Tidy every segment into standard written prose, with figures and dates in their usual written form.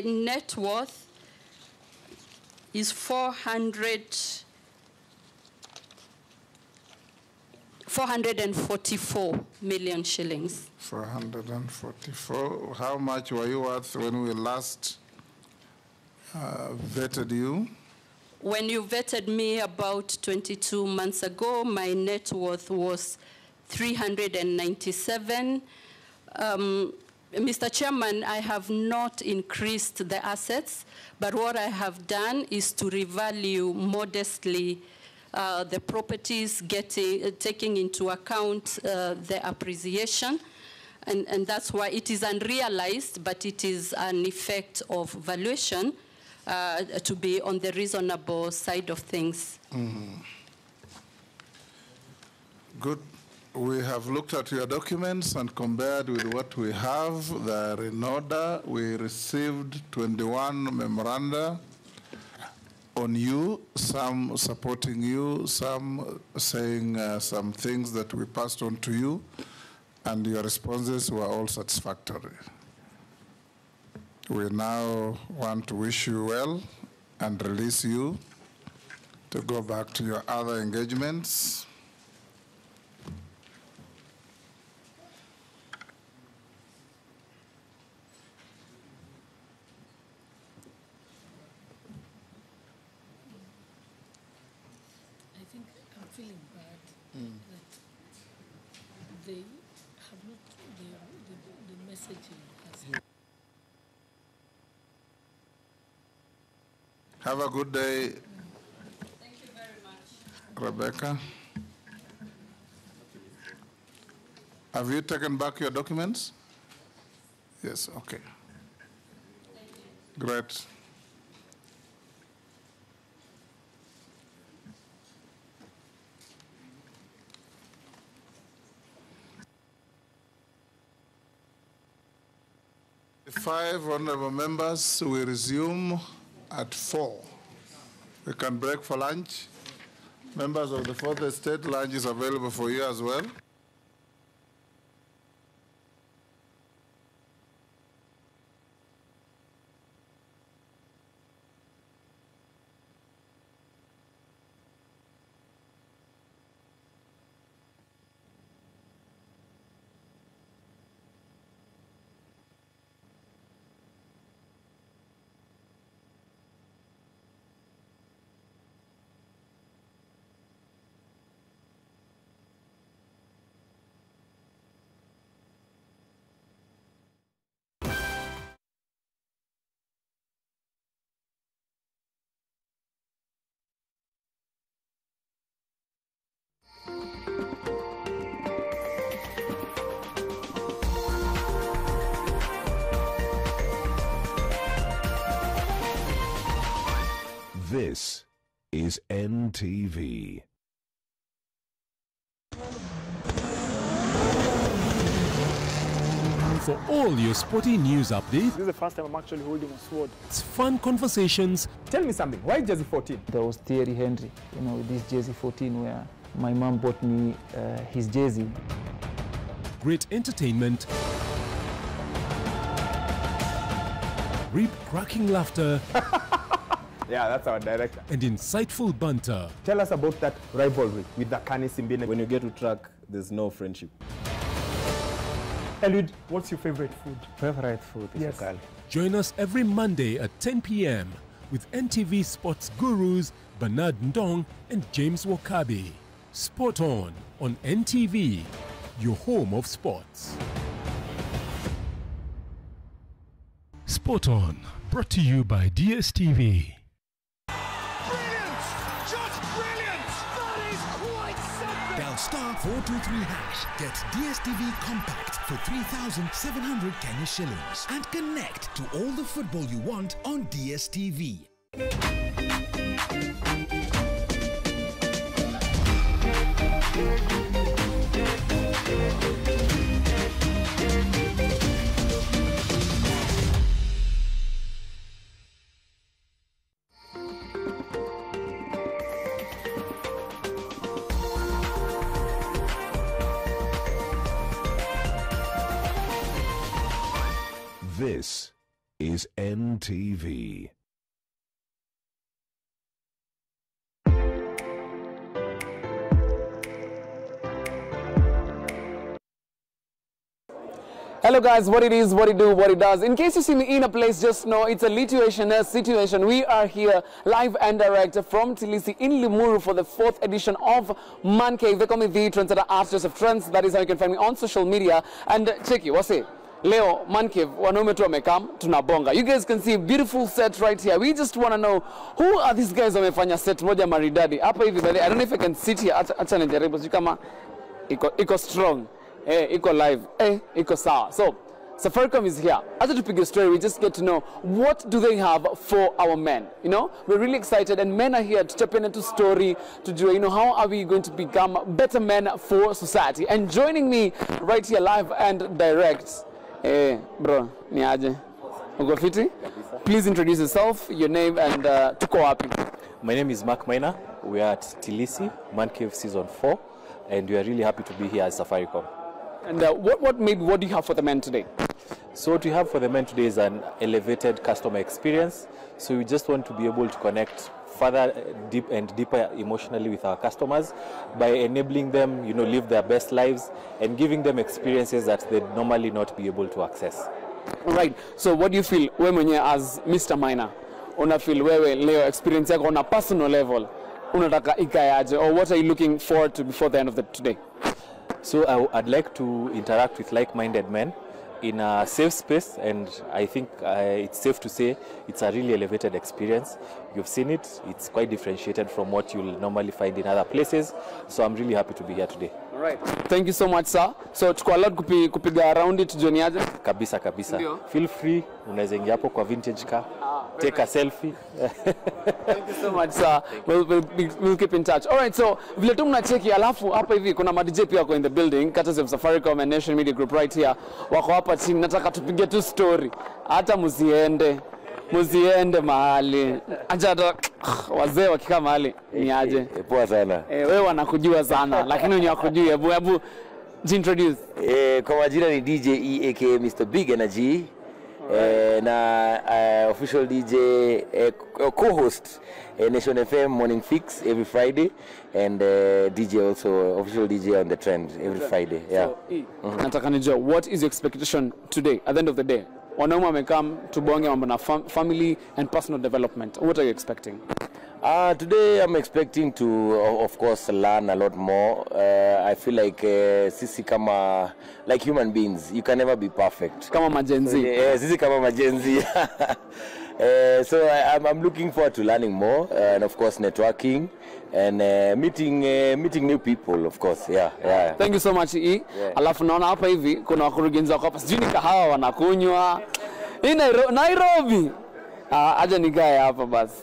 net worth is 444 million shillings. 444. How much were you worth when we last vetted you? When you vetted me about 22 months ago, my net worth was 397. Mr. Chairman, I have not increased the assets, but what I have done is to revalue modestly the properties, taking into account the appreciation, and that's why it is unrealized, but it is an effect of valuation to be on the reasonable side of things. Mm-hmm. Good. We have looked at your documents and compared with what we have. They are in order. We received 21 memoranda on you, some supporting you, some saying some things that we passed on to you, and your responses were all satisfactory. We now want to wish you well and release you to go back to your other engagements. They have not, the messaging has... Have a good day. Thank you very much. Rebecca. Have you taken back your documents? Yes, okay. Thank you. Great. Five honorable members, we resume at 4. We can break for lunch. Members of the Fourth Estate, lunch is available for you as well. This is NTV. For all your sporty news updates, this is the first time I'm actually holding a sword. It's fun conversations. Tell me something, why jersey 14? There was Thierry Henry, with this jersey 14 where my mom bought me his jersey. Great entertainment. Rib-cracking laughter. Yeah, that's our director. And insightful banter. Tell us about that rivalry with the Kani Simbine. When you get to track, there's no friendship. Eliud, what's your favorite food? Favorite food is yes. Join us every Monday at 10 p.m. with NTV sports gurus Bernard Ndong and James Wakabi. Sport on NTV, your home of sports. Sport On, brought to you by DSTV. Brilliant! Just brilliant! That is quite something! Dial *423#. Get DSTV Compact for 3,700 Kenya shillings and connect to all the football you want on DSTV. This is NTV. Hello guys, what it is, what it do, what it does. In case you see me in a place, just know it's a Lituation situation. We are here live and direct from Tilisi in Limuru for the 4th edition of Man Cave. They call me the Trendsetter Arts Joseph Trends. That is how you can find me on social media. And check you, what's it? Leo, Man Cave, wanaume tu wamekam, tunabonga. You guys can see a beautiful set right here. We just want to know, who are these guys wamefanya set moja maridadi? Hapa hivi, I don't know if I can sit here, acha nijaribu, sijui kama iko strong. Iko live, iko sawa. So, Safaricom is here. After to pick a story, we just get to know what do they have for our men. You know, we're really excited, and men are here to step in into story, to do, you know, how are we going to become better men for society. And joining me right here live and direct, bro, ni aje? Uko fiti? Please introduce yourself, your name, and tuko wapi. My name is Mark Maina. We are at Tilisi, Man Cave Season 4, and we are really happy to be here at Safaricom. And what do you have for the men today? So what we have for the men today is an elevated customer experience. So we just want to be able to connect further deeper emotionally with our customers by enabling them, you know, live their best lives and giving them experiences that they'd normally not be able to access. All right. So what do you feel, wewe mwenye as Mr. Maina, una feel wewe leo experience yako on a personal level, unataka ikayaje, or what are you looking forward to before the end of today? So I'd like to interact with like-minded men in a safe space, and I think it's safe to say it's a really elevated experience. You've seen it, it's quite differentiated from what you'll normally find in other places, so I'm really happy to be here today. All right. Thank you so much, sir. So tuko allowed kupiga around it tujione aje? Kabisa kabisa. Feel free, unaweza ingia hapo kwa vintage car. Take a selfie. Thank you so much, sir. We'll keep in touch. All right, so vile tu mnacheki, alafu hapa hivi kuna ma DJ pia wako in the building, courtesy of Safaricom and Nation Media Group right here. Wako hapa chini, nataka tupige tu story. Hata musiende mahali. Acha wazee wakikaa mahali ni aje? Poa sana. Wewe wanakujua sana, lakini wenye wakujui, hebu introduce. Kwa majina ni DJ E aka Mr. Big Energy. Na official DJ, co-host Nation FM Morning Fix every Friday, and DJ also, official DJ on the Trend every Friday. Yeah. So, nataka nijua, what is your expectation today at the end of the day? Wanaume wamekam tubonge mambo na family and personal development. What are you expecting? Today I'm expecting to, of course, learn a lot more. I feel like sisi kama, like human beings, you can never be perfect. Kama majenzi. Sisi kama majenzi. So I'm looking forward to learning more, and of course networking and meeting new people, of course. Yeah. Thank you so much, E. Yeah. Alafu naona hapa hivi kuna wakurugenzi wako hapa, sijui ni kahawa wanakunywa. Hii Nairobi. Aje nikae hapa basi.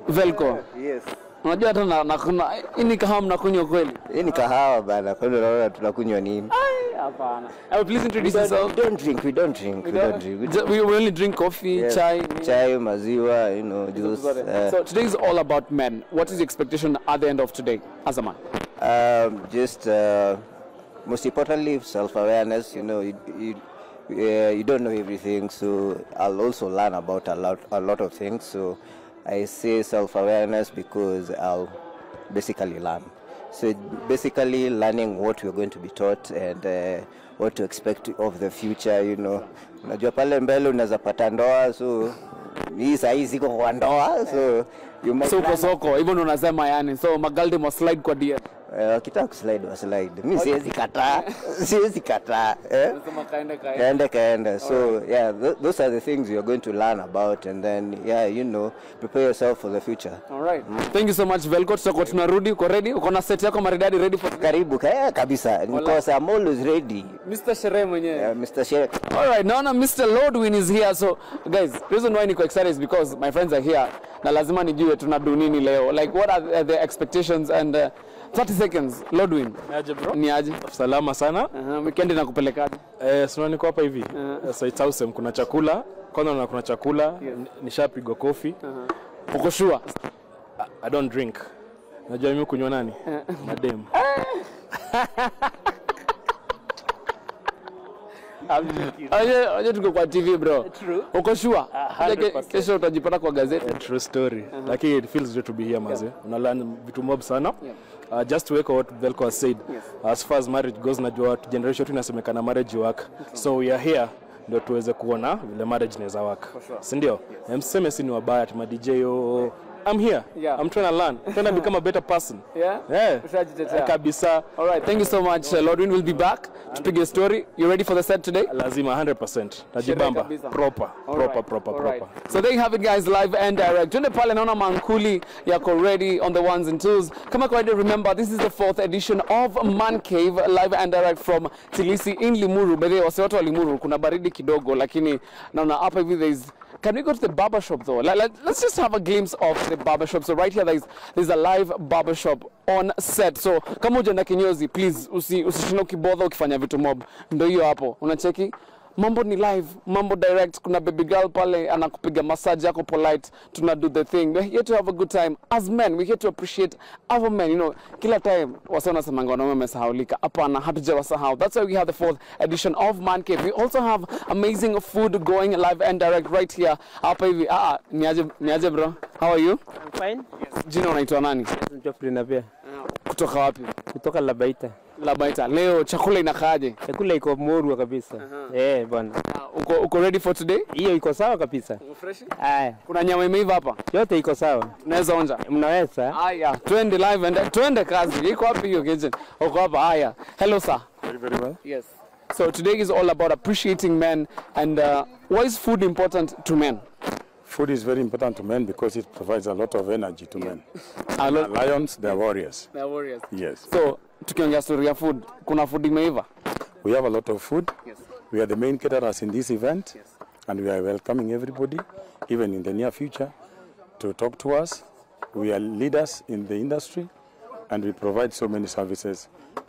Velko. Yes. Unajua hata nakuna hii ni kahawa mnakunywa kweli? Hii ni kahawa bana. Kwa hiyo unaona tunakunywa nini? Hapana. Please introduce yourself. We don't drink. We only drink coffee, yes. Chai, maziwa, you know, juice. So today is all about men. What is the expectation at the end of today as a man? Just most importantly, self-awareness. You know, you don't know everything, so I'll also learn about a lot of things. So I say self-awareness because I'll basically learn. So basically learning what we're going to be taught and what to expect of the future, you know. Unajua pale mbele unaweza pata ndoa, so hii saa hii siko kwa ndoa, so you might soko hivyo ndo unasema yani. So magaldi must slide kwa dia. Kitaka kuslide wa slide. Mimi siwezi kataa. Kaenda. So yeah, those are the things you're going to learn about, and then you know, prepare yourself for the future. All right. Thank you so much Velko. Tutakuwa tunarudi. Uko ready? Uko na set yako maridadi ready for karibu? Kabisa. Because I'm always ready. Mr. Sherehe mwenyewe. Mr. Sherehe. All right. Now Mr. Lordwin is here. So guys, the reason why niko excited is because my friends are here. Na lazima nijue tunadu nini leo. Like what are the expectations and 30 seconds. Lordwin. Niaje bro? Niaje? Salama sana. Weekend nakupelekaje? Sio niko hapa hivi. Site house kuna chakula. Kwanza kuna chakula, nishapigwa coffee. Uko sure? I don't drink. Najua mimi kunywa nani? Madem. Aje tuko kwa TV bro. Uko sure? Kesho utajipata kwa gazeti. True story. Lakini it feels good to be here maze. Unalearn vitu mob sana. Just to echo what Velko has said. As far as marriage goes, najua generation yetu inasemekana marriage work. So we are here ndio tuweze kuona vile marriage inaweza work. Si ndio? Mseme si ni wabaya tu DJ I'm here. I'm trying to learn. Trying to become a better person. Kabisa. All right. Thank you so much. Lordwin will be back to pick your story. You ready for the set today? Lazima 100%. Tajibamba. Proper. So there you have it, guys, live and direct. Tunde pale naona mankuli yako ready on the ones and twos. Kama kawaida, remember this is the 4th edition of Man Cave live and direct from Tilisi in Limuru. By the way, wase watu wa Limuru kuna baridi kidogo, lakini naona hapa hivi there is. Can we go to the barber shop though? Let's just have a glimpse of the barber shop. So right here there's a live barber shop on set. So kama unaenda kinyozi, please usishinde ukibodha ukifanya vitu mob. Ndio hiyo hapo. Unacheki? Mambo ni live, mambo direct. Kuna baby girl pale anakupiga massage yako polite. Tuna do the thing. We're here to have a good time. As men, we're here to appreciate our men. You know, kila time wasa wanasemanga wanaume wamesahaulika. Hapana, hatujawasahau. That's why we have the 4th edition of Man Cave. We also have amazing food going live and direct right here. Hapa hivi. Niaje bro? How are you? I'm fine. Yes. Jina unaitwa nani? Geoffrey Napia. Kutoka wapi? Kutoka Labaita. Labaita. Leo chakula inakaaje? Chakula iko morwa kabisa. Bwana. Uko ready for today? Hiyo iko sawa kabisa. Uko fresh? Kuna nyama imeiva hapa? Yote iko sawa. Tunaweza onja? Mnaweza? Haya, twende live and twende kazi. Iko wapi hiyo kitchen? Uko hapa. Haya. Hello sir. Very well. Yes. So today is all about appreciating men and why is food important to men? Food is very important to men because it provides a lot of energy to men. Lions, they are warriors. They are warriors. Yes. So, tukiongea story ya food, kuna food imeiva? We have a lot of food. Yes. We are the main caterers in this event. Yes. And we are welcoming everybody, even in the near future, to talk to us. We are leaders in the industry and we provide so many services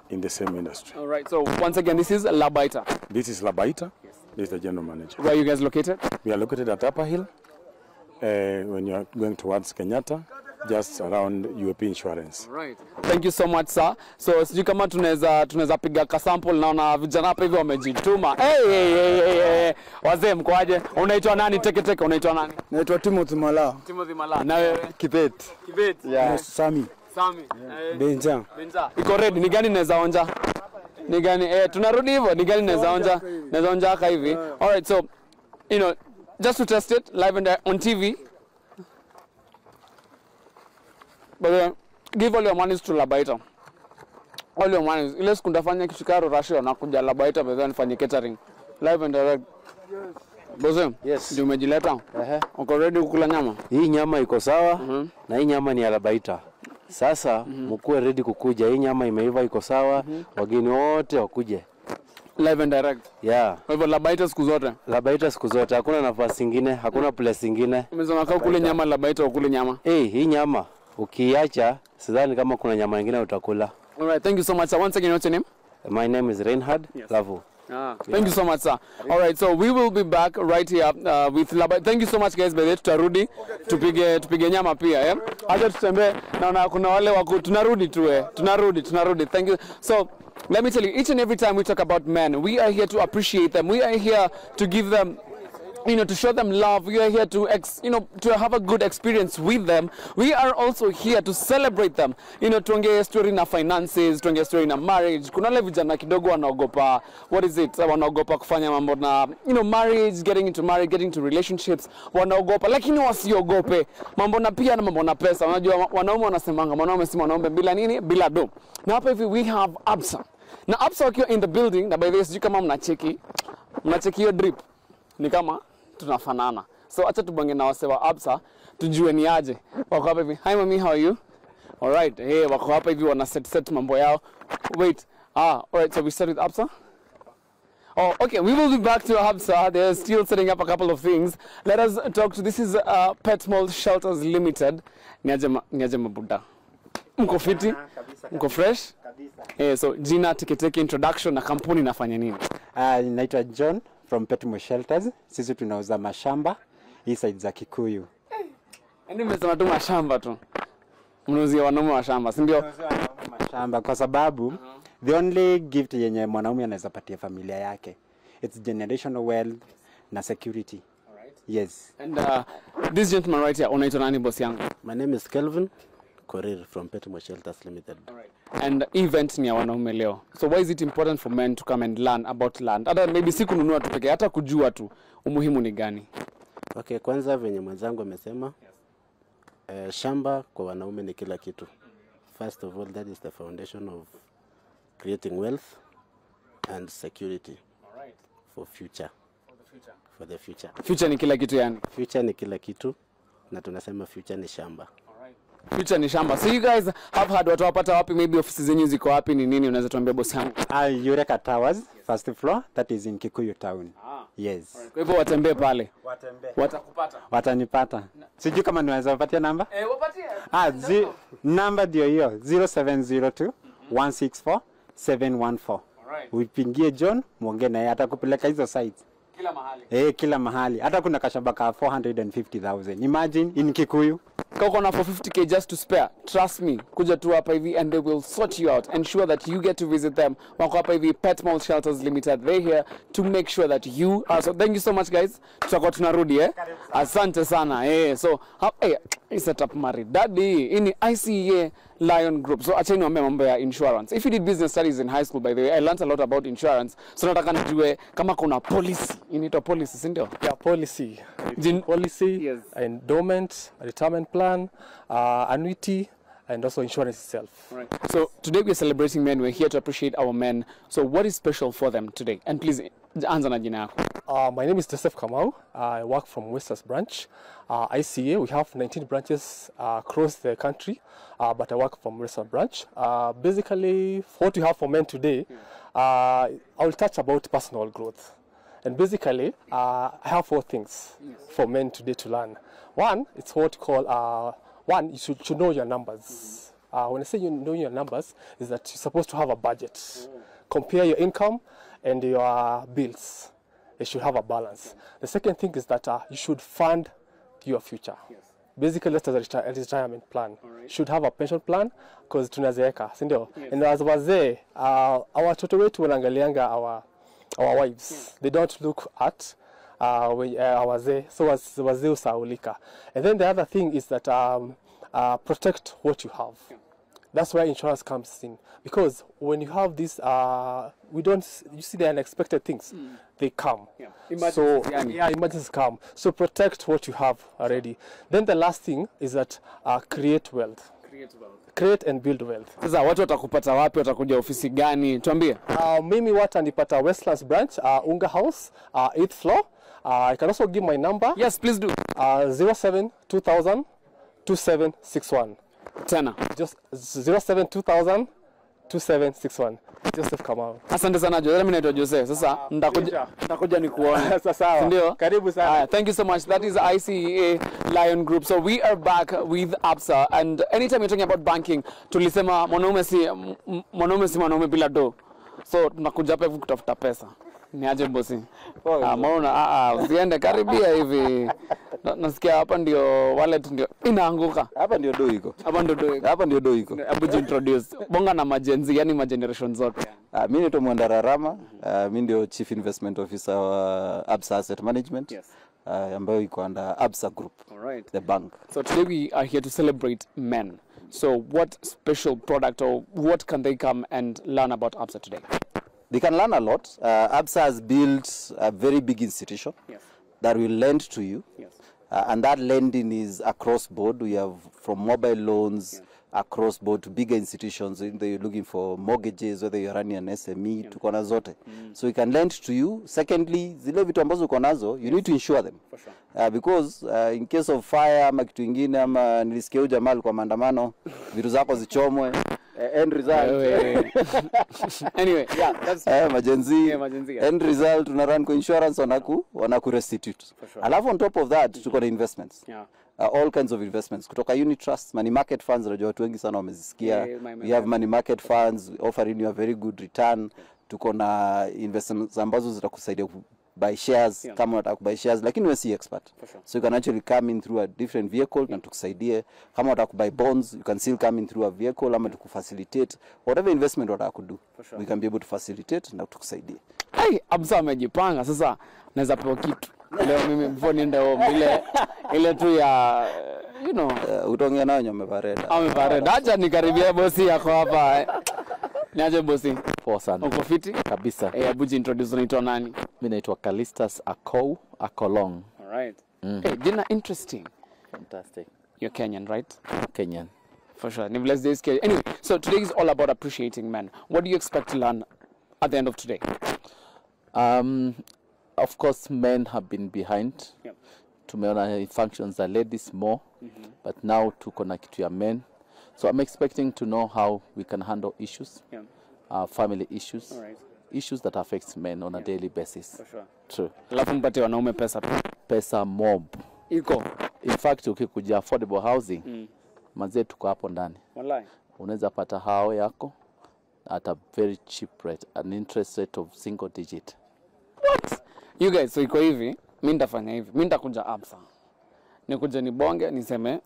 in the same industry. All right. So, once again, this is Labaita. This is Labaita. This is the general manager. Where are you guys located? We are located at Upper Hill. When you are going towards Kenyatta, just around UAP Insurance. Right. Thank you so much, sir. So sijui kama tunaweza piga ka sample, naona vijana hapa hivi wamejituma. Hey. Wazee mkoaje? Unaitwa nani? Teke unaitwa nani? Naitwa Timothy Mala. Timothy Mala. Na wewe? Kibet. Yeah. Sami. Benja. Iko ready. Ni gani naweza onja? Ni gani? Tunarudi hivyo. Ni gani naweza onja? Naweza onja haka hivi. All right. So, you know, just to test it live and on TV. But give all your monies to Labaita. All your monies. Ile siku ndafanya kishikaro Russia na kuja Labaita then nifanye catering. Live and direct. Boze? Yes. Ndio umejileta? Uko ready kukula nyama? Hii nyama iko sawa na hii nyama ni ya Labaita. Sasa mkuwe ready kukuja. Hii nyama imeiva iko sawa. Wageni wote wakuje. Live and direct. Yeah. Kwa hivyo Labaita siku zote. Labaita siku zote. Hakuna nafasi nyingine, hakuna place nyingine. Umesema kama kule nyama Labaita ukule nyama. Hii nyama ukiacha sidhani kama kuna nyama nyingine utakula. All right, thank you so much. Once again, what's your name? My name is Reinhard Lavu. Thank you so much, sir. All right, so we will be back right here with Labaita. Thank you so much, guys. By the way, tutarudi tupige nyama pia, Acha tutembe naona kuna wale wako tunarudi tu tunarudi. Thank you. So let me tell you, each and every time we talk about men, we are here to appreciate them. We are here to give them, to show them love. We are here to, to have a good experience with them. We are also here to celebrate them. Tuongee story na finances, tuongee story na marriage. Kuna wale vijana kidogo wanaogopa, wanaogopa kufanya mambo na, marriage, getting into relationships, wanaogopa. Lakini wasiogope. Mambo na pia na mambo na pesa. Unajua wanaume wanasemanga, mwanaume si mwanaume bila nini? Bila do. Na hapa hivi we have Absa. Na Absa wakiwa in the building, na by the way, sijui kama mnacheki hiyo drip. Ni kama tunafanana. So acha tubange na wase wa Absa tujue ni aje. Wako hapa hivi. Hi mami, how are you? All right. Hey, wako hapa hivi wana set mambo yao. Wait. All right. So we start with Absa. Oh, okay. We will be back to Absa. They're still setting up a couple of things. Let us talk to. This is Pet Mall Shelters Limited. Niaje mabuda. Mko fiti? Mko fresh? Kabisa. So jina, Teketeke, introduction na kampuni nafanya nini? Naitwa John from Pet Mall Shelters. Sisi tunauza mashamba hii side za Kikuyu. Yaani mmesema tu mashamba tu. Mnauzia wanaume mashamba, si ndio? Mashamba kwa sababu the only gift yenye mwanaume anaweza patia familia yake It's generational wealth na security. Yes. And this gentleman right here, unaitwa nani boss yangu? My name is Kelvin Korir from Petmo Shelters Limited. And event ni ya wanaume leo. So why is it important for men to come and learn about land? Hata maybe si kununua tu pekee, hata kujua tu umuhimu ni gani? Okay, kwanza venye mwenzangu amesema, shamba kwa wanaume ni kila kitu. First of all, that is the foundation of creating wealth and security for future. For the future. Future ni kila kitu yani? Future ni kila kitu na tunasema future ni shamba. Future ni shamba. So you guys have had watu wapata wapi, maybe ofisi zenyu ziko wapi, ni nini unaweza tuambia boss yangu? Eureka Towers, first floor, that is in Kikuyu town. Yes. Kwa hivyo watembee pale. Watakupata. Watanipata. Sijui kama niweza wapatia namba? Wapatie. Namba ndio hiyo 0702 164 714. Uipingie John, muongee naye atakupeleka hizo sites. Kila mahali. Kila mahali. Hata kuna kashamba ka 450,000. Imagine in Kikuyu. Koko na for 50k just to spare. Trust me. Kuja tu hapa hivi and they will sort you out. Ensure that you get to visit them. Wako hapa hivi Petmo Shelters Limited. They're here to make sure that you are. So thank you so much guys. Tutakuwa tunarudi Asante sana. So set up maridadi. Ini ICA Lion Group. So acheni niambie mambo ya insurance. If you did business studies in high school, by the way, I learned a lot about insurance. So nataka nijue kama kuna policy. Inaitwa policy, si ndio? Yeah, policy. Policy, yes. Endowment, retirement plan, annuity, and also insurance itself. Right. So today we're celebrating men. We're here to appreciate our men. So what is special for them today? And please, anza na jina yako. My name is Joseph Kamau. I work from Westers branch. ICA, we have 19 branches across the country, but I work from Western branch. Basically, what we have for men today, I will touch about personal growth. And basically, I have 4 things for men today to learn. One, it's what you call, one, you should know your numbers. When I say you know your numbers, is that you're supposed to have a budget. Compare your income and your bills. You should have a balance. The second thing is that you should fund your future. Basically, that's a retirement plan. You should have a pension plan because tunazeeka, si ndio? And as wazee, our watoto wetu wanaangalianga our wives. They don't look at our wazee, so wazee usaulika. And then the other thing is that protect what you have. That's where insurance comes in, because when you have this, you see the unexpected things, they come. Emergencies come. So protect what you have already. Then the last thing is that create wealth. Create and build wealth. Sasa watu watakupata wapi, watakuja ofisi gani? Tuambie. Mimi watanipata Westlands branch, Unga House, 8th floor. I can also give my number. Yes, please do. 072000 2761. Tena. Just 072000 2761. Joseph Kamau. Asante sana Jose. Mimi naitwa Jose. Sasa nitakuja nikuone. Sasa. Ndio. Karibu sana. Thank you so much. That is ICA Lion Group. So we are back with Absa, and anytime you're talking about banking, tulisema mwanaume si mwanaume bila do. So tunakuja hapa hivi kutafuta pesa. Niaje bosi? Maona usiende karibia hivi. Nasikia hapa ndio wallet ndio inaanguka. Hapa ndio do iko. Hapa ndio do iko. Hebu introduce. Bonga na majenzi, yani mageneration zote. Mimi ni Mwandara Rama, mimi ndio Chief Investment Officer wa Absa Asset Management. Yes. Ambayo iko under Absa Group. The bank. So today we are here to celebrate men. So what special product or what can they come and learn about Absa today? They can learn a lot. Absa has built a very big institution that will lend to you. And that lending is across board. We have from mobile loans across board to bigger institutions. Whether you're looking for mortgages, whether you're running an SME, tuko na zote. So we can lend to you. Secondly, zile vitu ambazo uko nazo, you need to insure them. Because in case of fire ama kitu ingine ama nilisikia jamaa kwa maandamano, vitu zako zichomwe. End result. Anyway, that's emergency. End result una run kwa insurance wanaku restitute. Alafu on top of that tuko na investments. All kinds of investments kutoka unit trusts, money market funds, unajua watu wengi sana wamezisikia. We have money market funds offering you a very good return. Tuko na investments ambazo zitakusaidia buy shares, kama unataka kubuy shares, lakini wewe si expert. So you can actually come in through a different vehicle na tukusaidie. Kama unataka kubuy bonds, you can still come in through a vehicle ama tukufacilitate. Whatever investment unataka kudo, we can be able to facilitate na tukusaidie. Hey, Absa amejipanga sasa, naweza pewa kitu. Leo mimi before niende ile tu ya you know, utaongea nayo Nyomevareda. Amevareda. Acha nikaribia bosi yako hapa. Niaje bosi? Poa sana. Uko fiti? Kabisa. Abuji introduce unaitwa nani? Mimi naitwa Callistus Akolong. All right. Hey, jina interesting. Fantastic. You're Kenyan, right? Kenyan. For sure. Nevertheless, this case. Anyway, so today is all about appreciating men. What do you expect to learn at the end of today? Of course, men have been behind. Yep. Tumeona functions are ladies more, but now tuko na kitu ya men. So I'm expecting to know how we can handle issues, family issues, issues that affect men on a daily basis. For sure. True. Alafu mpatie wanaume pesa. Pesa mob. Iko. In fact, ukikuja affordable housing, mazee tuko hapo ndani. Wallahi. Unaweza pata hao yako at a very cheap rate, an interest rate of single digit. What? You guys, so iko hivi, mimi nitafanya hivi. Mimi nitakuja Absa. Nikuja nibonge niseme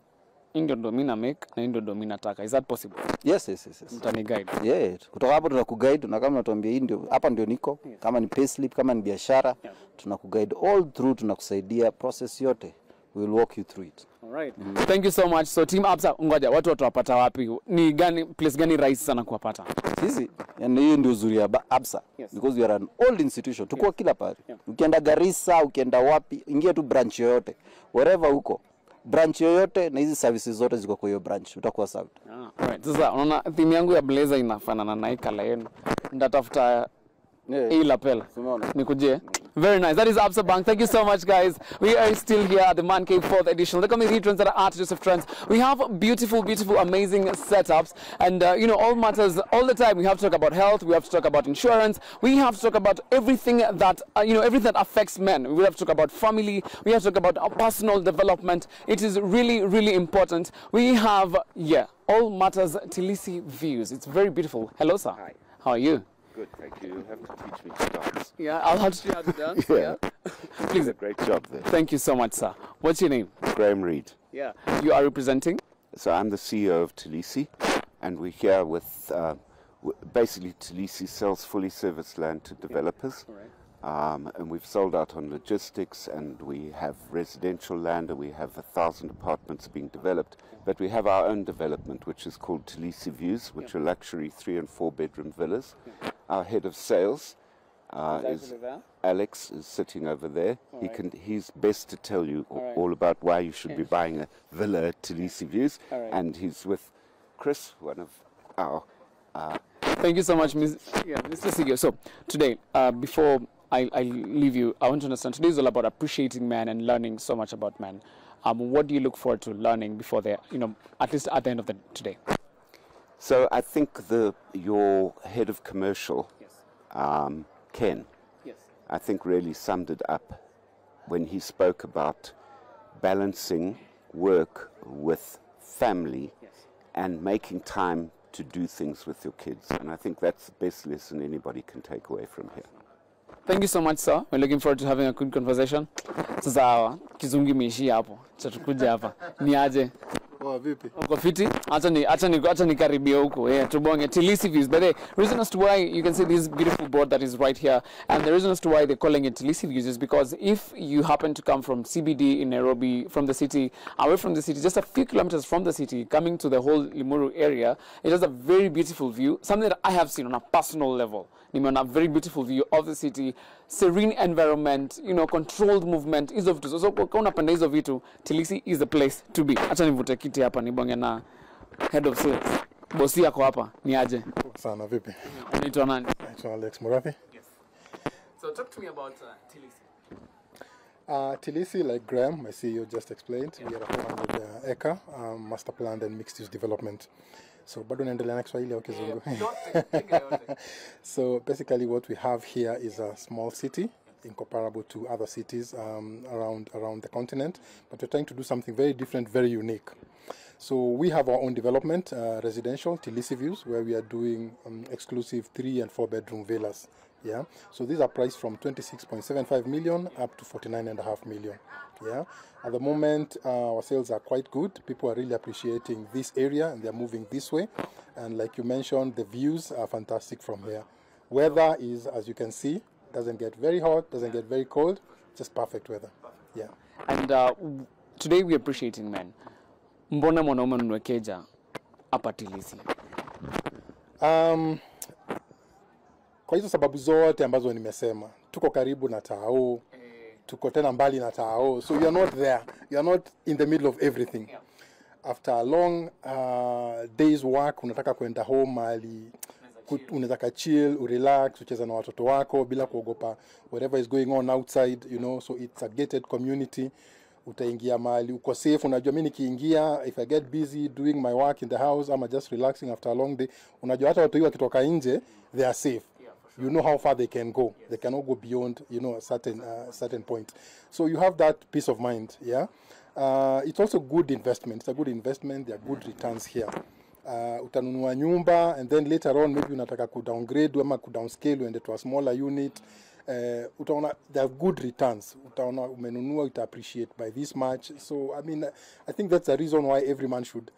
ndio mimi na make na ndio mimi nataka. Is that possible? Yes. Mtani guide. Yeah, kutoka hapo tunakuguide na kama unatuambia hii ndio hapa ndio niko, kama ni payslip, kama ni biashara, tunakuguide all through, tunakusaidia process yote. We will walk you through it. All right. Thank you so much. So team Absa, ngoja watu watawapata wapi? Ni gani place gani rahisi sana kuwapata? Sisi, yani hiyo ndio uzuri ya Absa, because we are an old institution. Tuko kila pale. Ukienda Garissa, ukienda wapi, ingia tu branch yoyote. Wherever uko, branch yoyote na hizi services zote ziko kwa hiyo branch, utakuwa served. Alright. Sasa unaona theme yangu ya blazer inafanana na ikala yenu. Ndatafuta hii lapel. Nikujie. Very nice. That is Absa Bank. Thank you so much, guys. We are still here at the Man Cave 4th edition. The community trends that are Art Joseph Trends. We have beautiful, amazing setups. And, you know, all matters, all the time. We have to talk about health. We have to talk about insurance. We have to talk about everything that, you know, everything that affects men. We have to talk about family. We have to talk about our personal development. It is really, really important. We have, all matters Tilisi views. It's very beautiful. Hello, sir. Hi. How are you? Good, thank you. You have to teach me to dance. Yeah, I'll have to teach you how to dance. Yeah. Please. A great job there. Thank you so much, sir. What's your name? Graham Reed. Yeah. You are representing? So I'm the CEO of Tilisi, and we're here with basically Tilisi sells fully serviced land to developers. And we've sold out on logistics, and we have residential land, and we have 1,000 apartments being developed. But we have our own development, which is called Tilisi Views, which are luxury 3- and 4-bedroom villas. Our head of sales is Alex, is sitting over there. He's best to tell you all about why you should be buying a villa at Tilisi Views. And he's with Chris, one of our... Thank you so much, Mr. Sigio. So today, before I leave you, I want to understand, today is all about appreciating men and learning so much about men. What do you look forward to learning before they, you know, at least at the end of the today? So I think your head of commercial, Ken, I think really summed it up when he spoke about balancing work with family and making time to do things with your kids. And I think that's the best lesson anybody can take away from here. Thank you so much, sir. We're looking forward to having a good conversation. Sasa kizungi meishia hapo. Tutakuja hapa. Ni aje? Poa vipi? Uko fiti? Acha nikaribia huko. Tubonge Tilisi Views. But the reason as to why you can see this beautiful board that is right here, and the reason as to why they're calling it Tilisi Views is because if you happen to come from CBD in Nairobi, from the city, away from the city, just a few kilometers from the city, coming to the whole Limuru area, it has a very beautiful view, something that I have seen on a personal level. Nimeona a very beautiful view of the city, serene environment, you know, controlled movement, hizo vitu. So kwa unapenda hizo vitu, Tilisi is the place to be. Acha nivute kiti hapa nibonge na head of sales. Bosi yako hapa, ni aje? Sana vipi? Unaitwa nani? Naitwa Alex Murathi. Yes. So talk to me about Tilisi. Tilisi, like Graham, my CEO, just explained, we are a 400-acre master planned and mixed-use development. So bado naendelea na Kiswahili au Kizungu. So basically what we have here is a small city incomparable to other cities around the continent, but we're trying to do something very different, very unique. So we have our own development, residential, Tilisi Views, where we are doing exclusive 3- and 4-bedroom villas Yeah, so these are priced from 26.75 million up to 49.5 million. Yeah, at the moment our sales are quite good. People are really appreciating this area and they're moving this way. And like you mentioned, the views are fantastic from here. Weather is, as you can see, doesn't get very hot, doesn't get very cold, just perfect weather. Yeah. And today we're appreciating men. Mbona mwanaume nwekeja hapa Tilisi? Kwa hizo sababu zote ambazo nimesema, tuko karibu na Tao, tuko tena mbali na Tao, so you're not there, you're not in the middle of everything. After a long day's work, unataka kwenda home mahali, unataka chill, urelax, ucheza na watoto wako bila kuogopa whatever is going on outside, you know, so it's a gated community. Utaingia mahali uko safe, unajua mimi nikiingia, if I get busy doing my work in the house, I'm just relaxing after a long day, unajua hata watu wakitoka nje, they are safe. You know how far they can go. They cannot go beyond, you know, a certain point. So you have that peace of mind, yeah. It's also good investment. It's a good investment. There are good returns here. Utanunua nyumba, and then later on maybe unataka downgrade ama downscale uende to a smaller unit. Utaona there are good returns. Utaona umenunua, uta appreciate by this much. So I mean, I think that's the reason why every man should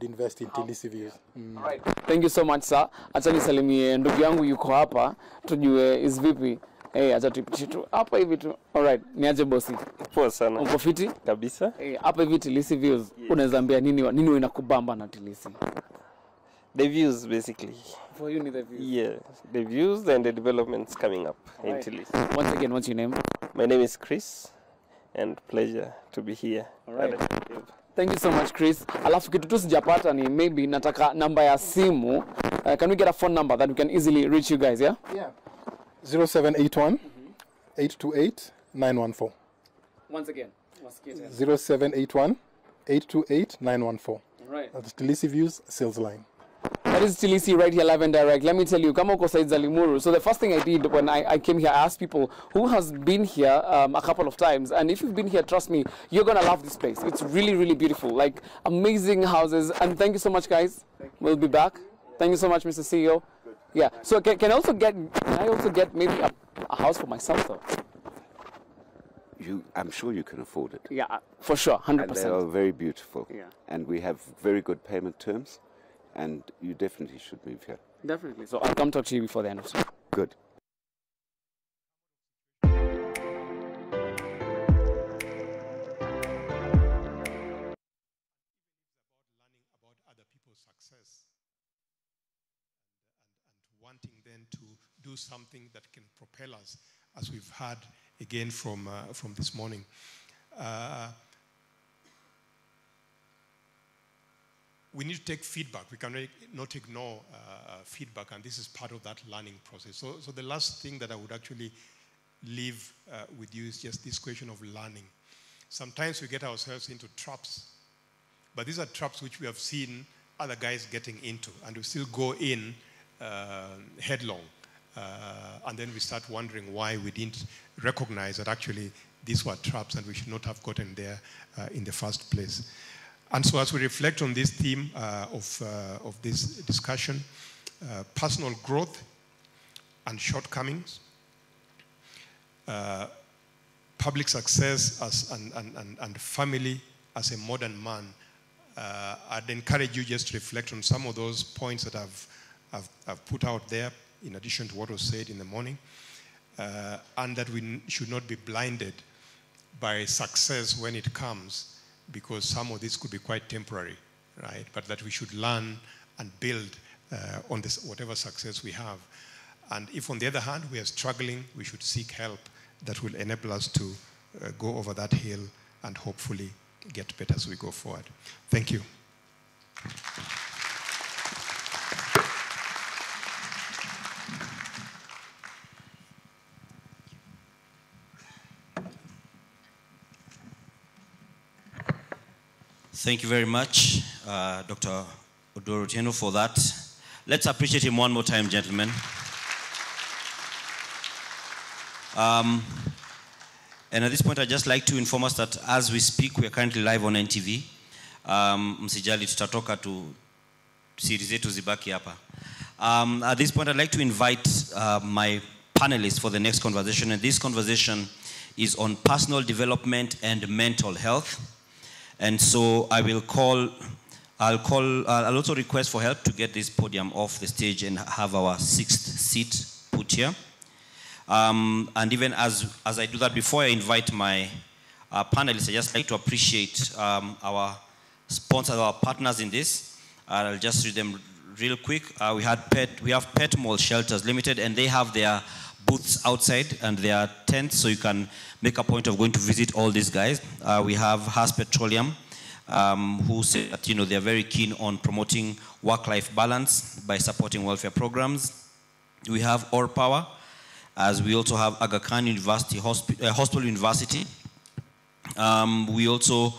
invest in Tilisi Views. Right. Thank you so much, sir. Acha nisalimie ndugu yangu yuko hapa, tujue is vipi. Acha tupitie tu hapa hivi tu. Alright, niaje bosi? Poa sana. Uko fiti? Kabisa. Hapa hivi Tilisi Views. Yes. Unaweza ambia nini inakubamba na Tilisi? The views basically. For you, the views. Yeah, the views and the developments coming up in Tilisi. Once again, what's your name? My name is Chris, and pleasure to be here. All right. Thank you so much, Chris. Alafu kitu tu sijapata ni maybe nataka namba ya simu. Can we get a phone number that we can easily reach you guys, yeah? Yeah. 0781 828 914. Once again. 0781 828 914. Right. That's Tilisi Views sales line. That is Tilisi right here live and direct. Let me tell you, kama uko side za Limuru. So the first thing I did when I came here, I asked people who has been here a couple of times. And if you've been here, trust me, you're going to love this place. It's really, really beautiful. Like amazing houses. And thank you so much, guys. We'll be back. Thank you so much, Mr. CEO. Good. Yeah. So can I also get maybe a house for myself though? I'm sure you can afford it. Yeah, for sure, 100%. And they are very beautiful. Yeah. And we have very good payment terms. And you definitely should move here. Definitely. So I'll come talk to you before the end of the show. Good. And wanting then to do something that can propel us, as we've heard again from this morning. We need to take feedback. We cannot ignore feedback, and this is part of that learning process. So the last thing that I would actually leave with you is just this question of learning. Sometimes we get ourselves into traps, but these are traps which we have seen other guys getting into, and we still go in headlong. And then we start wondering why we didn't recognize that actually these were traps and we should not have gotten there in the first place. And so as we reflect on this theme of this discussion, personal growth and shortcomings, public success and family as a modern man, I'd encourage you just to reflect on some of those points that I've put out there in addition to what was said in the morning, and that we should not be blinded by success when it comes, because some of this could be quite temporary, right? But that we should learn and build on this, whatever success we have. And if on the other hand we are struggling, we should seek help that will enable us to go over that hill and hopefully get better as we go forward. Thank you. Thank you very much, Dr. Odoro Otieno, for that. Let's appreciate him one more time, gentlemen. And at this point, I'd just like to inform us that as we speak, we are currently live on NTV. Msijali tutatoka tu series zetu zibaki hapa. At this point, I'd like to invite my panelists for the next conversation, and this conversation is on personal development and mental health. And so I will I'll also request for help to get this podium off the stage and have our 6th seat put here. And even as I do that, before I invite my panelists, I just like to appreciate our sponsors, our partners in this. I'll just read them real quick. We have Pet Mall Shelters Limited, and they have their booths outside and their tents, so you can make a point of going to visit all these guys. We have Haas Petroleum, who say that they're very keen on promoting work-life balance by supporting welfare programs. We have Or Power, as we also have Aga Khan University Hospital University. We also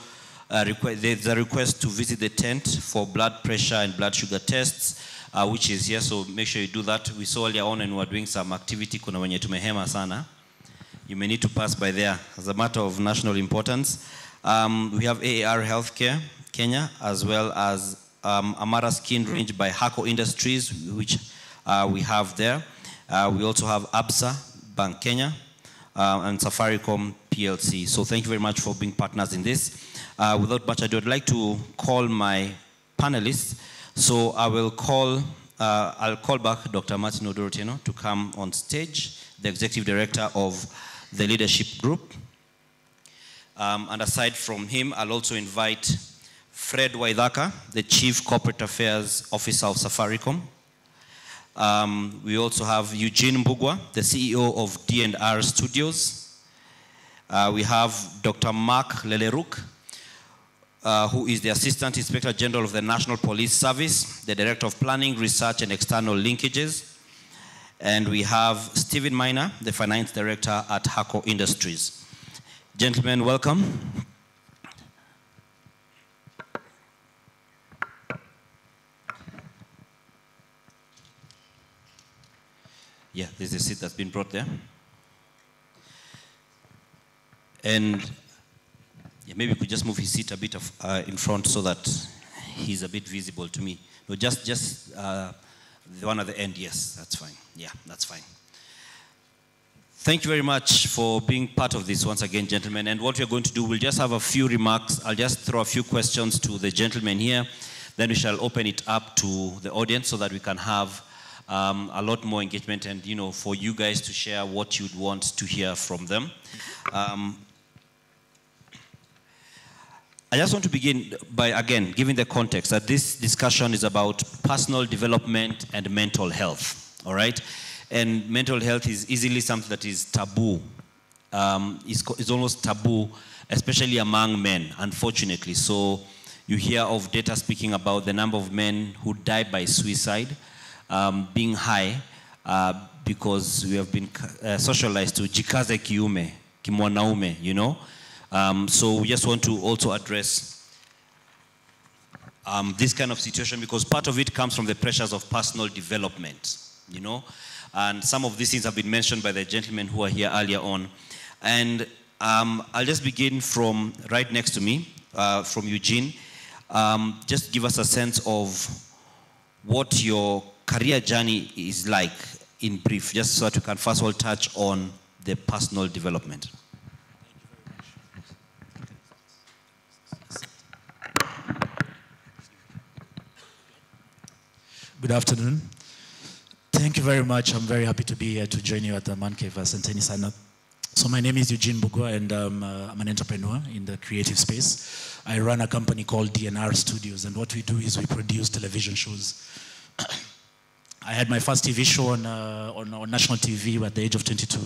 there's a request to visit the tent for blood pressure and blood sugar tests, which is here, so make sure you do that. We saw earlier on when we were doing some activity, kuna wenye tumehema sana. You may need to pass by there as a matter of national importance. We have AAR Healthcare Kenya, as well as Amara Skin Range by Hako Industries, which we have there. We also have ABSA Bank Kenya and Safaricom PLC. So thank you very much for being partners in this. Without much ado, I'd like to call my panelists. So I'll call back Dr. Martin Odorotieno to come on stage, the Executive Director of the Leadership Group. And aside from him, I'll also invite Fred Waithaka, the Chief Corporate Affairs Officer of Safaricom. We also have Eugene Mbugwa, the CEO of D&R Studios. We have Dr. Mark Leleruk, who is the Assistant Inspector General of the National Police Service, the Director of Planning, Research and External Linkages. And we have Stephen Miner, the Finance Director at Hako Industries. Gentlemen, welcome. Yeah, there's a seat that's been brought there. And yeah, maybe we could just move his seat a bit in front so that he's a bit visible to me. No, just the one at the end, yes, that's fine. Yeah, that's fine. Thank you very much for being part of this once again, gentlemen. And what we're going to do, we'll just have a few remarks. I'll just throw a few questions to the gentlemen here. Then we shall open it up to the audience so that we can have a lot more engagement and, for you guys to share what you'd want to hear from them. I just want to begin by, again, giving the context that this discussion is about personal development and mental health, all right? And mental health is easily something that is taboo. It's almost taboo, especially among men, unfortunately. So you hear of data speaking about the number of men who die by suicide being high because we have been socialized to jikaze kiume, kimwanaume, So we just want to also address this kind of situation because part of it comes from the pressures of personal development, And some of these things have been mentioned by the gentlemen who are here earlier on. And I'll just begin from right next to me, from Eugene. Just give us a sense of what your career journey is like in brief, just so that we can first of all touch on the personal development. Good afternoon. Thank you very much. I'm very happy to be here to join you at the Man Cave Asanteni Sana. So my name is Eugene Mbugwa, and I'm an entrepreneur in the creative space. I run a company called D&R Studios, and what we do is we produce television shows. I had my first TV show on national TV at the age of 22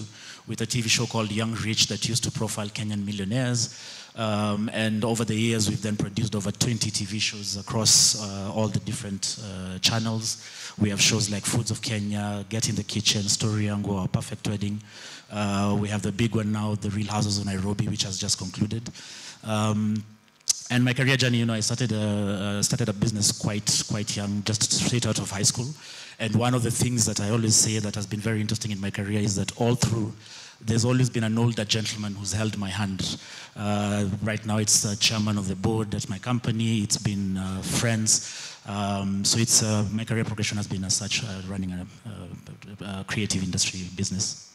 with a TV show called Young Rich that used to profile Kenyan millionaires. And over the years, we've then produced over 20 TV shows across all the different channels. We have shows like Foods of Kenya, Get in the Kitchen, Story Yangu, Our Perfect Wedding. We have the big one now, The Real Houses of Nairobi, which has just concluded. And my career journey, I started a business quite young, just straight out of high school. And one of the things that I always say that has been very interesting in my career is that all through there's always been an older gentleman who's held my hand. Right now it's the chairman of the board at my company. It's been friends. So it's my career progression has been as such, running a creative industry business.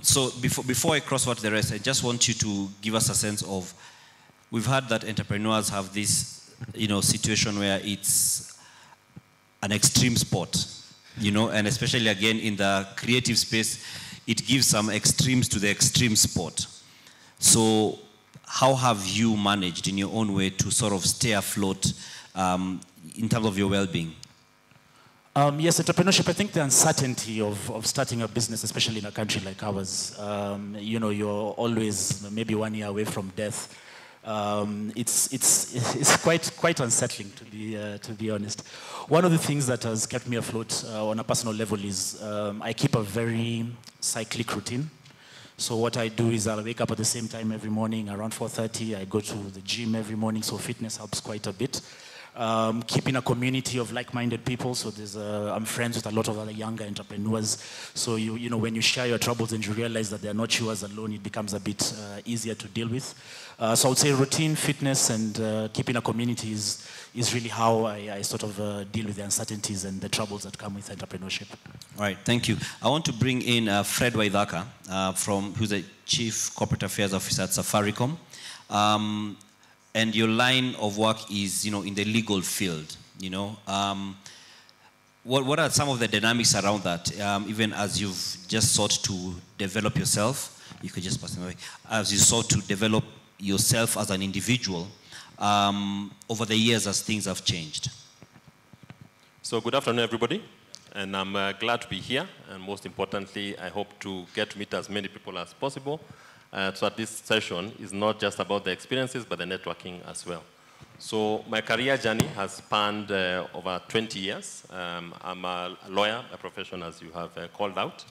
So before I cross over to the rest, I just want you to give us a sense of, we've heard that entrepreneurs have this, situation where it's an extreme sport, and especially again in the creative space, it gives some extremes to the extreme sport. So how have you managed in your own way to sort of stay afloat in terms of your well-being? Yes, entrepreneurship, I think the uncertainty of starting a business, especially in a country like ours, you're always maybe 1 year away from death. It's quite unsettling, to be honest. One of the things that has kept me afloat on a personal level is I keep a very cyclic routine. So what I do is I'll wake up at the same time every morning around 4:30. I go to the gym every morning, so fitness helps quite a bit. Keeping a community of like-minded people. So I'm friends with a lot of other younger entrepreneurs. So when you share your troubles and you realize that they're not yours alone, it becomes a bit easier to deal with. So I would say routine, fitness, and keeping a community is really how I sort of deal with the uncertainties and the troubles that come with entrepreneurship. All right, thank you. I want to bring in Fred Waithaka, who's the Chief Corporate Affairs Officer at Safaricom. And your line of work is, in the legal field, What are some of the dynamics around that, even as you've just sought to develop yourself? You could just pass it away. As you sought to develop yourself as an individual over the years as things have changed. So good afternoon, everybody. And I'm glad to be here. And most importantly, I hope to get to meet as many people as possible. So that this session is not just about the experiences, but the networking as well. So my career journey has spanned over 20 years. I'm a lawyer, a profession as you have called out.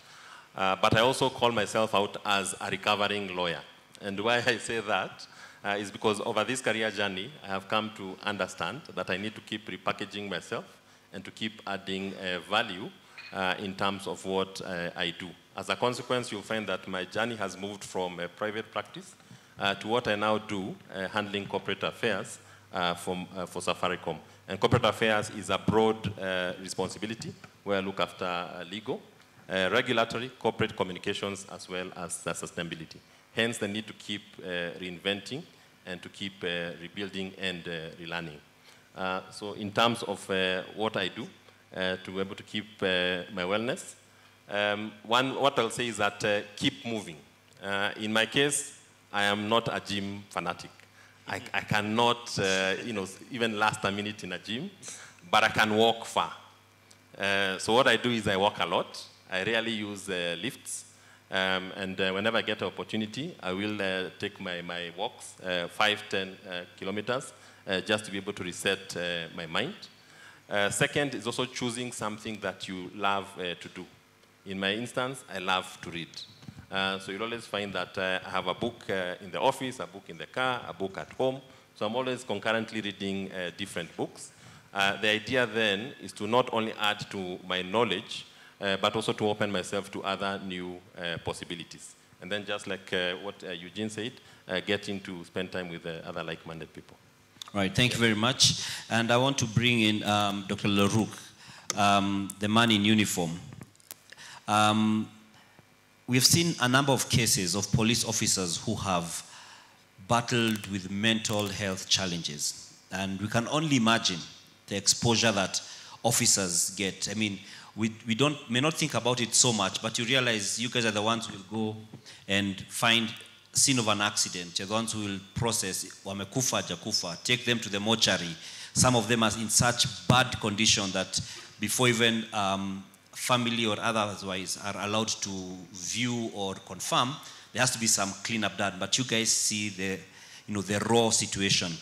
But I also call myself out as a recovering lawyer. And why I say that is because over this career journey, I have come to understand that I need to keep repackaging myself and to keep adding value in terms of what I do. As a consequence, you'll find that my journey has moved from private practice to what I now do, handling corporate affairs for Safaricom. And corporate affairs is a broad responsibility where I look after legal, regulatory, corporate communications, as well as sustainability. Hence the need to keep reinventing and to keep rebuilding and relearning. So in terms of what I do, to be able to keep my wellness, what I'll say is that keep moving. In my case, I am not a gym fanatic. I cannot, even last a minute in a gym, but I can walk far. So what I do is I walk a lot. I rarely use lifts. And whenever I get an opportunity, I will take my walks, 5-10 kilometers, just to be able to reset my mind. Second is also choosing something that you love to do. In my instance, I love to read. So you'll always find that I have a book in the office, a book in the car, a book at home. So I'm always concurrently reading different books. The idea then is to not only add to my knowledge, but also to open myself to other new possibilities. And then just like what Eugene said, getting to spend time with other like-minded people. All right, thank you very much. And I want to bring in Dr. Leroux, the man in uniform. We've seen a number of cases of police officers who have battled with mental health challenges. And we can only imagine the exposure that officers get. I mean, we may not think about it so much, but you realize you guys are the ones who will go and find scene of an accident. You're the ones who will process, wamekufa, hajakufa, take them to the mortuary. Some of them are in such bad condition that before even family or otherwise are allowed to view or confirm, there has to be some cleanup done. But you guys see the raw situation.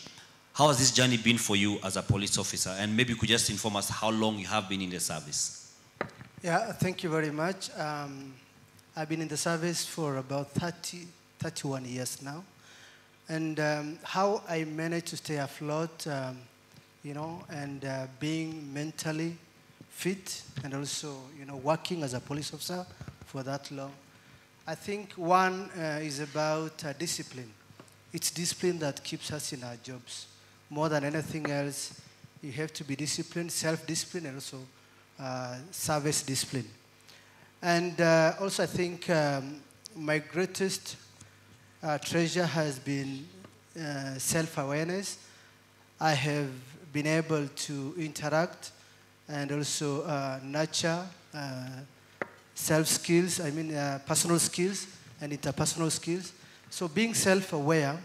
How has this journey been for you as a police officer? And maybe you could just inform us how long you have been in the service. Yeah, thank you very much. I've been in the service for about 31 years now. And how I managed to stay afloat, and being mentally fit and also, working as a police officer for that long. I think one is about discipline. It's discipline that keeps us in our jobs. More than anything else, you have to be disciplined, self-discipline, and also service discipline. And also I think my greatest treasure has been self-awareness. I have been able to interact and also nurture self-skills, personal skills and interpersonal skills. So being self-aware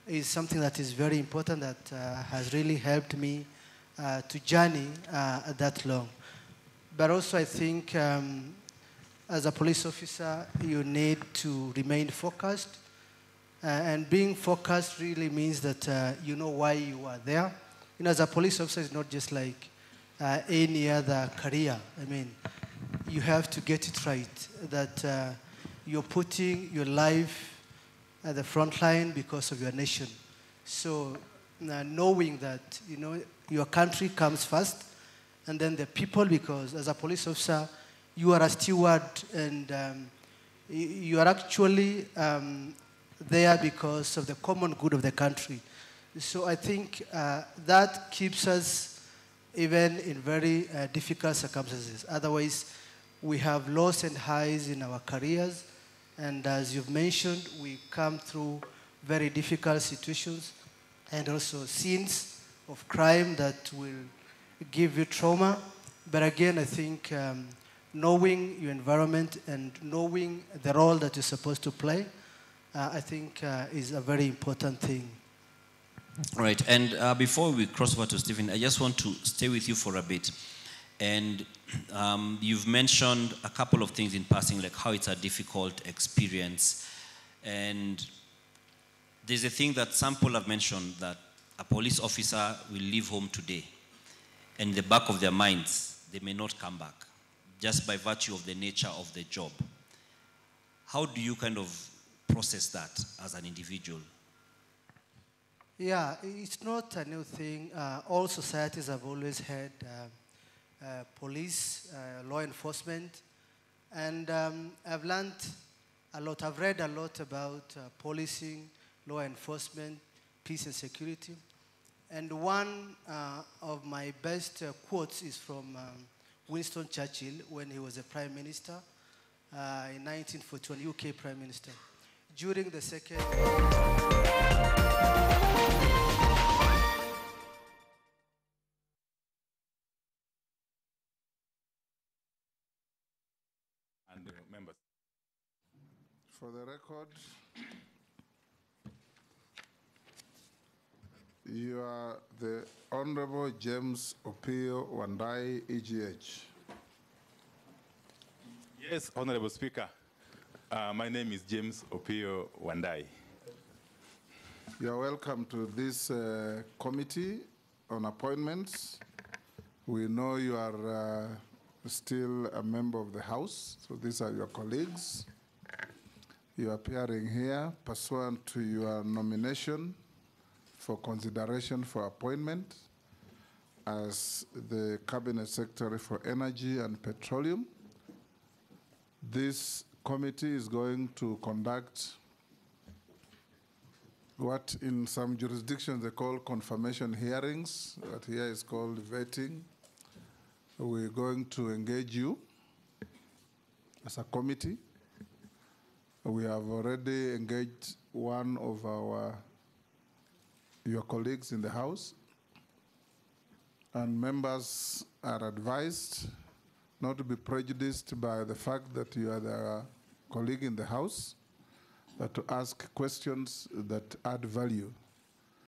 is something that is very important that has really helped me to journey that long. But also I think as a police officer, you need to remain focused. And being focused really means that you know why you are there. You know, as a police officer, it's not just like any other career. I mean, you have to get it right, that you're putting your life at the front line because of your nation. So knowing that, you know, your country comes first, and then the people, because as a police officer, you are a steward, and you are actually there because of the common good of the country. So I think that keeps us even in very difficult circumstances. Otherwise, we have lows and highs in our careers, and as you've mentioned, we come through very difficult situations and also scenes of crime that will give you trauma. But again, I think knowing your environment and knowing the role that you're supposed to play, I think is a very important thing. Right, and before we cross over to Stephen, I just want to stay with you for a bit. And you've mentioned a couple of things in passing, like how it's a difficult experience. And there's a thing that some people have mentioned, that a police officer will leave home today, and in the back of their minds, they may not come back, just by virtue of the nature of the job. How do you kind of process that as an individual? Yeah, it's not a new thing. All societies have always had police, law enforcement, and I've learned a lot. I've read a lot about policing, law enforcement, peace and security. And one of my best quotes is from Winston Churchill when he was a prime minister in 1941, UK prime minister. During the second... And the members. For the record, you are the Honorable James Opio Wandai, EGH. Yes, Honorable Speaker. My name is James Opio Wandai. You are welcome to this committee on appointments. We know you are still a member of the House, so these are your colleagues. You are appearing here pursuant to your nomination for consideration for appointment as the Cabinet Secretary for Energy and Petroleum. This committee is going to conduct what in some jurisdictions they call confirmation hearings, what here is called vetting. We're going to engage you as a committee. We have already engaged one of your colleagues in the House, and members are advised not to be prejudiced by the fact that you are the colleague in the House, but to ask questions that add value